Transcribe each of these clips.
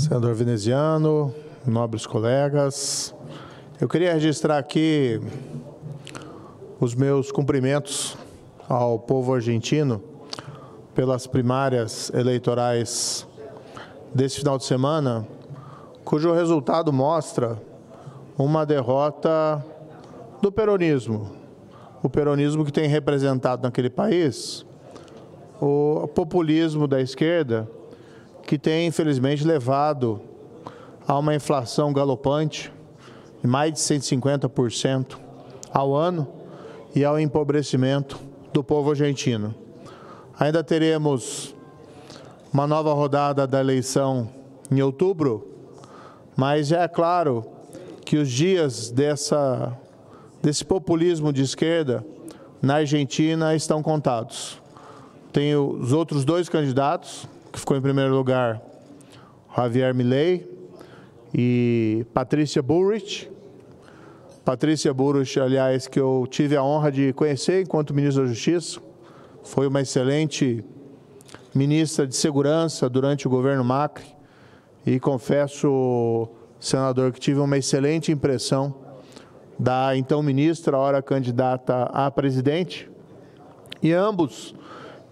Senador Veneziano, nobres colegas, eu queria registrar aqui os meus cumprimentos ao povo argentino pelas primárias eleitorais desse final de semana, cujo resultado mostra uma derrota do peronismo. O peronismo que tem representado naquele país o populismo da esquerda, que tem, infelizmente, levado a uma inflação galopante de mais de 150% ao ano e ao empobrecimento do povo argentino. Ainda teremos uma nova rodada da eleição em outubro, mas já é claro que os dias desse populismo de esquerda na Argentina estão contados. Tem os outros dois candidatos, que ficou em primeiro lugar, Javier Milei e Patrícia Bullrich. Patrícia Bullrich, aliás, que eu tive a honra de conhecer enquanto ministro da Justiça, foi uma excelente ministra de Segurança durante o governo Macri e confesso, senador, que tive uma excelente impressão da então ministra, ora candidata a presidente, e ambos,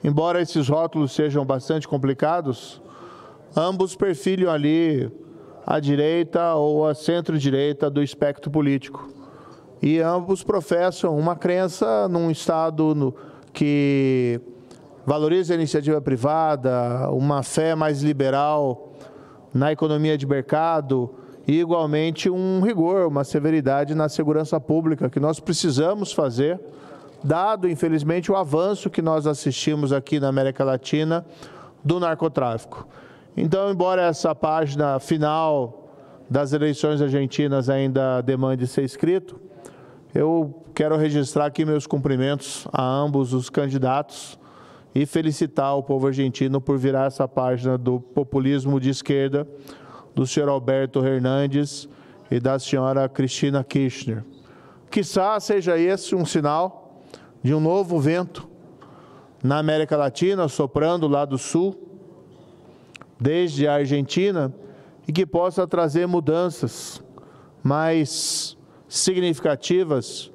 embora esses rótulos sejam bastante complicados, ambos perfilham ali a direita ou a centro-direita do espectro político. E ambos professam uma crença num Estado que valoriza a iniciativa privada, uma fé mais liberal na economia de mercado e, igualmente, um rigor, uma severidade na segurança pública que nós precisamos fazer, dado, infelizmente, o avanço que nós assistimos aqui na América Latina do narcotráfico. Então, embora essa página final das eleições argentinas ainda demande ser escrito, eu quero registrar aqui meus cumprimentos a ambos os candidatos e felicitar o povo argentino por virar essa página do populismo de esquerda do senhor Alberto Hernandes e da senhora Cristina Kirchner. Quiçá seja esse um sinal de um novo vento na América Latina, soprando lá do sul, desde a Argentina, e que possa trazer mudanças mais significativas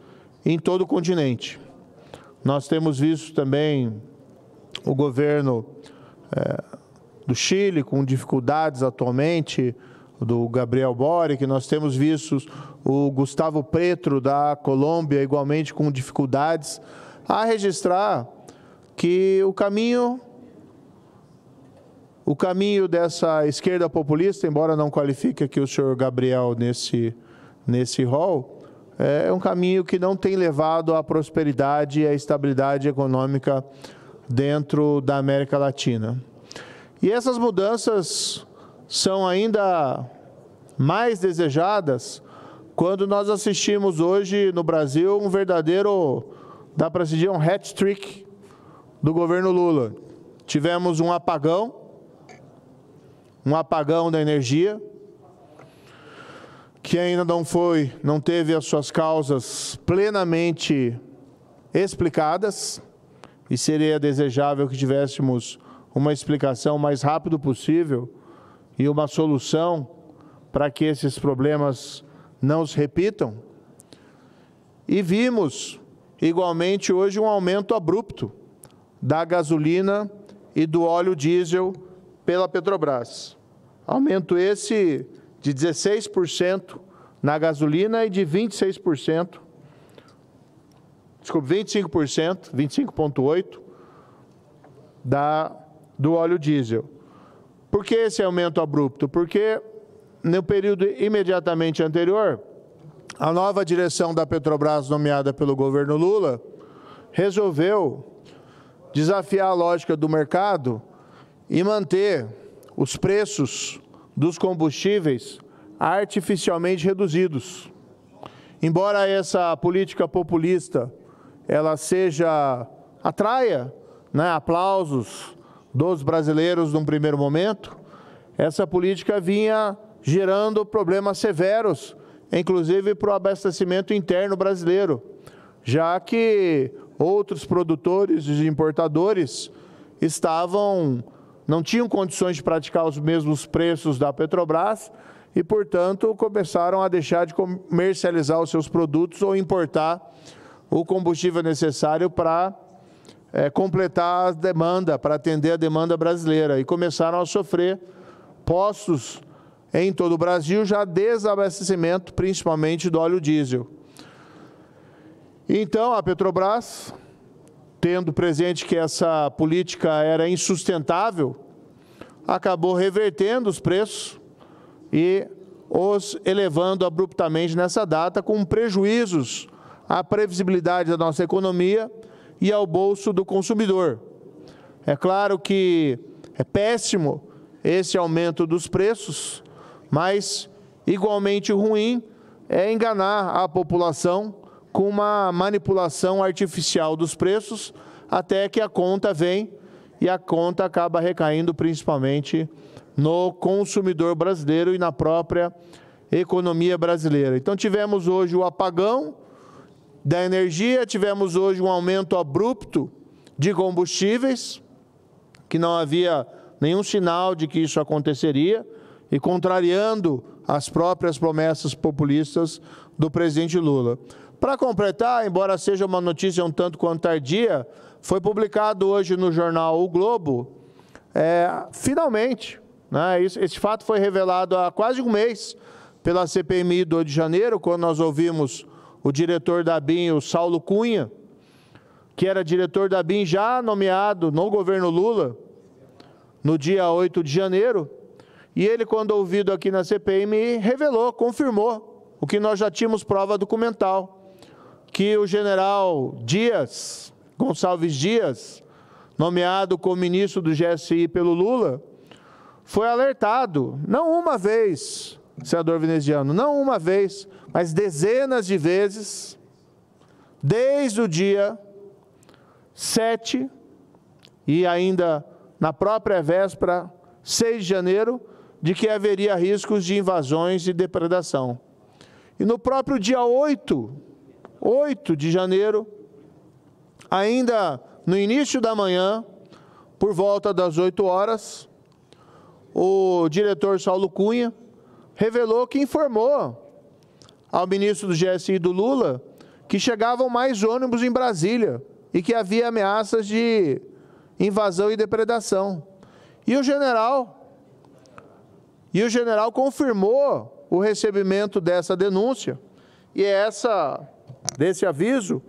em todo o continente. Nós temos visto também o governo do Chile com dificuldades atualmente, do Gabriel Boric, nós temos visto o Gustavo Petro da Colômbia igualmente com dificuldades, a registrar que o caminho dessa esquerda populista, embora não qualifique aqui o senhor Gabriel nesse rol, é um caminho que não tem levado à prosperidade e à estabilidade econômica dentro da América Latina. E essas mudanças são ainda mais desejadas quando nós assistimos hoje no Brasil um verdadeiro, dá para se dizer, um hat-trick do governo Lula. Tivemos um apagão da energia, que ainda não teve as suas causas plenamente explicadas, e seria desejável que tivéssemos uma explicação o mais rápido possível e uma solução para que esses problemas não se repitam. E vimos, igualmente, hoje um aumento abrupto da gasolina e do óleo diesel pela Petrobras. Aumento esse de 16% na gasolina e de 25%, 25,8% do óleo diesel. Por que esse aumento abrupto? Porque no período imediatamente anterior, a nova direção da Petrobras, nomeada pelo governo Lula, resolveu desafiar a lógica do mercado e manter os preços dos combustíveis artificialmente reduzidos. Embora essa política populista ela atraia, aplausos dos brasileiros num primeiro momento, essa política vinha gerando problemas severos, inclusive para o abastecimento interno brasileiro, já que outros produtores e importadores estavam não tinham condições de praticar os mesmos preços da Petrobras e, portanto, começaram a deixar de comercializar os seus produtos ou importar o combustível necessário para completar a demanda, para atender a demanda brasileira, e começaram a sofrer postos em todo o Brasil já desabastecimento, principalmente do óleo diesel. Então, a Petrobras, tendo presente que essa política era insustentável, acabou revertendo os preços e os elevando abruptamente nessa data, com prejuízos à previsibilidade da nossa economia e ao bolso do consumidor. É claro que é péssimo esse aumento dos preços, mas igualmente ruim é enganar a população com uma manipulação artificial dos preços, até que a conta vem e a conta acaba recaindo principalmente no consumidor brasileiro e na própria economia brasileira. Então tivemos hoje o apagão da energia, tivemos hoje um aumento abrupto de combustíveis, que não havia nenhum sinal de que isso aconteceria, e contrariando as próprias promessas populistas do presidente Lula. Para completar, embora seja uma notícia um tanto quanto tardia, foi publicado hoje no jornal O Globo, finalmente, né, esse fato foi revelado há quase um mês pela CPMI do Rio de Janeiro, quando nós ouvimos o diretor da ABIN, o Saulo Cunha, que era diretor da ABIN já nomeado no governo Lula, no dia 8 de janeiro, e ele, quando ouvido aqui na CPMI, revelou, confirmou o que nós já tínhamos prova documental, que o general Dias, Gonçalves Dias, nomeado como ministro do GSI pelo Lula, foi alertado, não uma vez, senador veneziano, não uma vez, mas dezenas de vezes, desde o dia 7 e ainda na própria véspera, 6 de janeiro, de que haveria riscos de invasões e depredação. E no próprio dia 8 de janeiro, ainda no início da manhã, por volta das 8 horas, o diretor Saulo Cunha revelou que informou ao ministro do GSI do Lula que chegavam mais ônibus em Brasília e que havia ameaças de invasão e depredação. E o general confirmou o recebimento dessa denúncia, e desse aviso,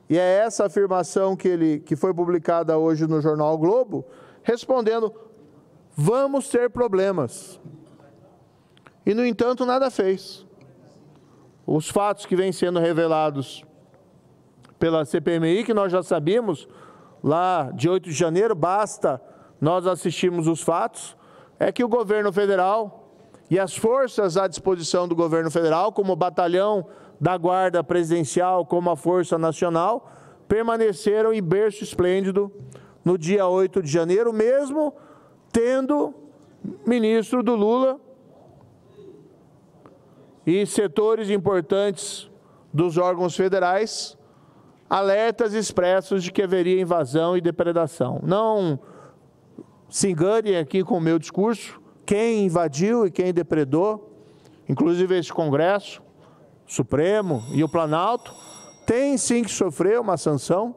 e é essa afirmação que foi publicada hoje no jornal o Globo, respondendo: vamos ter problemas. E, no entanto, nada fez. Os fatos que vêm sendo revelados pela CPMI, que nós já sabíamos, lá de 8 de janeiro, basta nós assistirmos os fatos, é que o governo federal e as forças à disposição do governo federal, como o batalhão da Guarda Presidencial, como a Força Nacional, permaneceram em berço esplêndido no dia 8 de janeiro, mesmo tendo ministro do Lula e setores importantes dos órgãos federais alertas expressos de que haveria invasão e depredação. Não se enganem aqui com o meu discurso, quem invadiu e quem depredou, inclusive esse Congresso Supremo e o Planalto, tem sim que sofrer uma sanção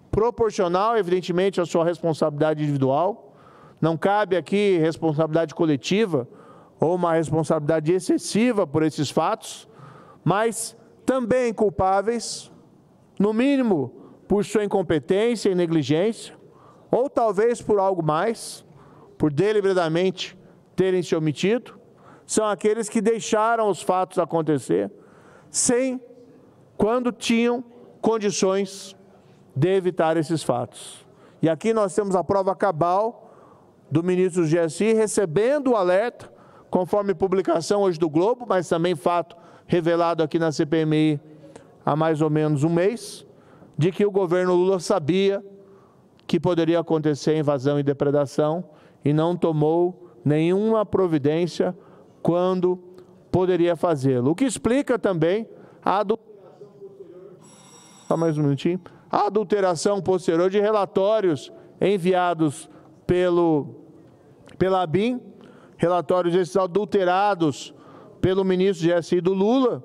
proporcional, evidentemente, à sua responsabilidade individual. Não cabe aqui responsabilidade coletiva ou uma responsabilidade excessiva por esses fatos, mas também culpáveis, no mínimo por sua incompetência e negligência, ou talvez por algo mais, por deliberadamente terem se omitido, são aqueles que deixaram os fatos acontecer quando tinham condições de evitar esses fatos. E aqui nós temos a prova cabal do ministro do GSI recebendo o alerta, conforme publicação hoje do Globo, mas também fato revelado aqui na CPMI há mais ou menos um mês, de que o governo Lula sabia que poderia acontecer invasão e depredação e não tomou nenhuma providência quando poderia fazê-lo. O que explica também a adulteração posterior de relatórios enviados pelo pela ABIN, relatórios esses adulterados pelo ministro GSI do Lula,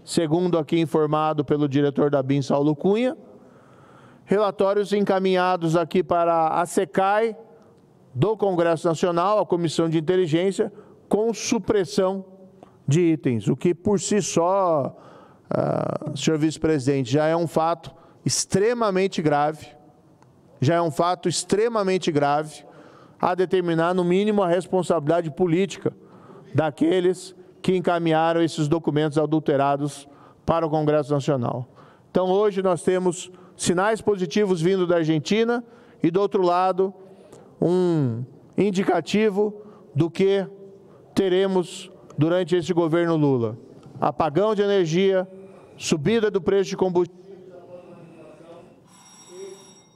segundo aqui informado pelo diretor da ABIN, Saulo Cunha, relatórios encaminhados aqui para a SECAI do Congresso Nacional, a Comissão de Inteligência, com supressão de itens, o que por si só, senhor vice-presidente, já é um fato extremamente grave, a determinar, no mínimo, a responsabilidade política daqueles que encaminharam esses documentos adulterados para o Congresso Nacional. Então, hoje nós temos sinais positivos vindo da Argentina e, do outro lado, um indicativo do que teremos durante esse governo Lula. Apagão de energia, subida do preço de combustível,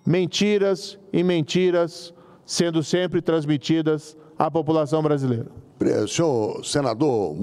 mentiras e mentiras sendo sempre transmitidas à população brasileira. Senhor senador